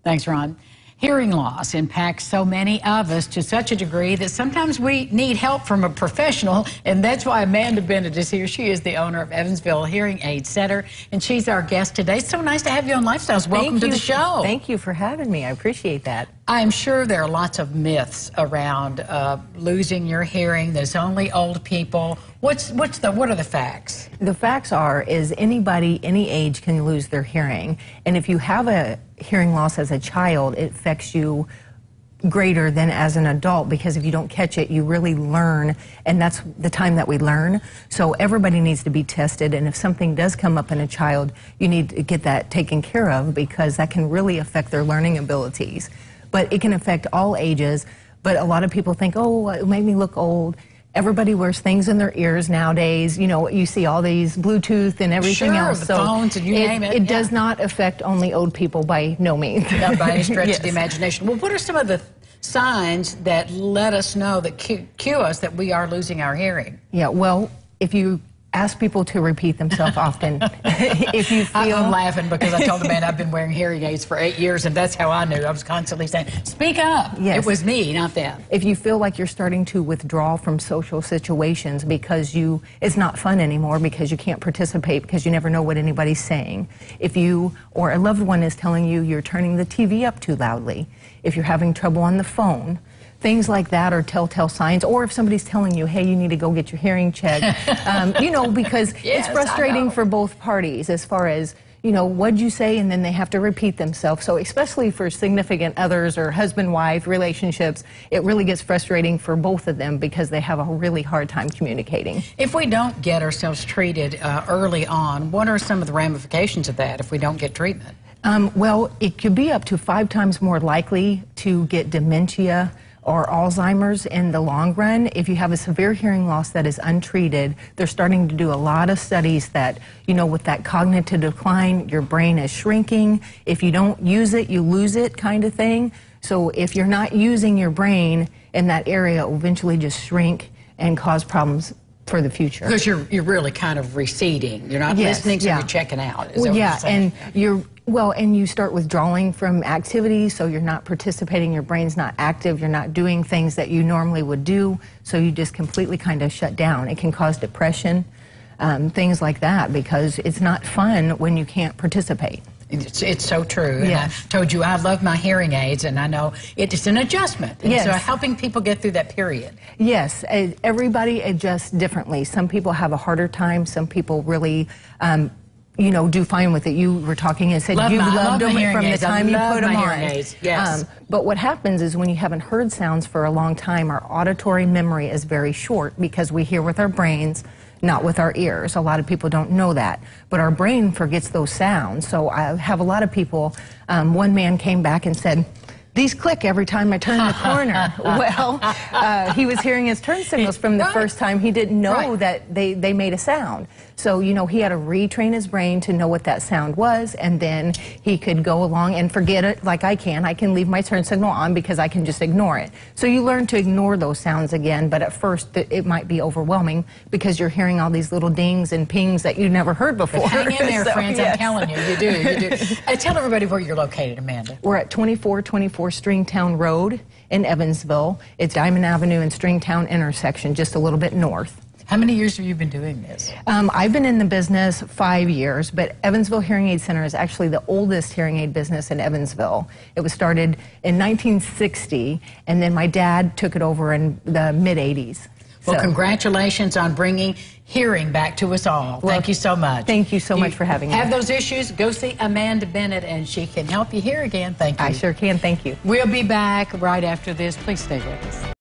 Thanks, Ron. Hearing loss impacts so many of us to such a degree that sometimes we need help from a professional, and that's why Amanda Bennett is here. She is the owner of Evansville Hearing Aid Center, and she's our guest today. It's so nice to have you on Lifestyles. Welcome to the show. Thank you for having me. I appreciate that. I'm sure there are lots of myths around losing your hearing. There's only old people. What are the facts? The facts is anybody, any age can lose their hearing. And if you have a hearing loss as a child, it affects you greater than as an adult, because if you don't catch it, you really learn, and that's the time that we learn. So everybody needs to be tested, and if something does come up in a child, you need to get that taken care of, because that can really affect their learning abilities. But it can affect all ages, but a lot of people think, oh, it made me look old. Everybody wears things in their ears nowadays. You know, you see all these Bluetooth and everything else. The phones and you name it. It does not affect only old people by no means. Not by any stretch of the imagination. Well, what are some of the signs that let us know, that cue us that we are losing our hearing? Yeah, well, if you ask people to repeat themselves often. If you feel... I'm laughing because I told the man I've been wearing hearing aids for 8 years, and that's how I knew. I was constantly saying, speak up. Yes. It was me, not them. If you feel like you're starting to withdraw from social situations because it's not fun anymore, because you can't participate, because you never know what anybody's saying. If you or a loved one is telling you you're turning the TV up too loudly. If you're having trouble on the phone. Things like that are telltale signs. Or if somebody's telling you, hey, you need to go get your hearing checked. You know, because yes, it's frustrating for both parties as far as, you know, what'd you say? And then they have to repeat themselves. So especially for significant others or husband-wife relationships, it really gets frustrating for both of them because they have a really hard time communicating. If we don't get ourselves treated early on, what are some of the ramifications of that if we don't get treatment? Well, it could be up to 5 times more likely to get dementia or Alzheimer's in the long run. If you have a severe hearing loss that is untreated, they're starting to do a lot of studies that, you know, with that cognitive decline, your brain is shrinking. If you don't use it, you lose it, kind of thing. So if you're not using your brain in that area, it will eventually just shrink and cause problems for the future. Because you're really kind of receding. You're not listening, so you're checking out. Well, yeah, and and you start withdrawing from activities, so you're not participating, your brain's not active, you're not doing things that you normally would do, so you just completely kind of shut down. It can cause depression, things like that, because it's not fun when you can't participate. It's so true. Yes. And I told you I love my hearing aids, and I know it's an adjustment. And so helping people get through that period. Yes, everybody adjusts differently. Some people have a harder time, some people really you know, do fine with it. You were talking and said you loved them from the time you put them on. Yes. But what happens is when you haven't heard sounds for a long time, our auditory memory is very short because we hear with our brains, not with our ears. A lot of people don't know that. But our brain forgets those sounds. So I have a lot of people, one man came back and said, these click every time I turn the corner. Well, he was hearing his turn signals from the first time. He didn't know that they made a sound. So, you know, he had to retrain his brain to know what that sound was, and then he could go along and forget it like I can. I can leave my turn signal on because I can just ignore it. So you learn to ignore those sounds again, but at first it might be overwhelming because you're hearing all these little dings and pings that you never heard before. But hang in there, friends. I'm telling you, you do. Tell everybody where you're located, Amanda. We're at 2424 Stringtown Road in Evansville. It's Diamond Avenue and Stringtown intersection, just a little bit north. How many years have you been doing this? I've been in the business 5 years, but Evansville Hearing Aid Center is actually the oldest hearing aid business in Evansville. It was started in 1960, and then my dad took it over in the mid-'80s. Well, congratulations on bringing hearing back to us all. Well, thank you so much. Thank you so much for having me. Have those issues, go see Amanda Bennett, and she can help you hear again. Thank you. I sure can. Thank you. We'll be back right after this. Please stay with us.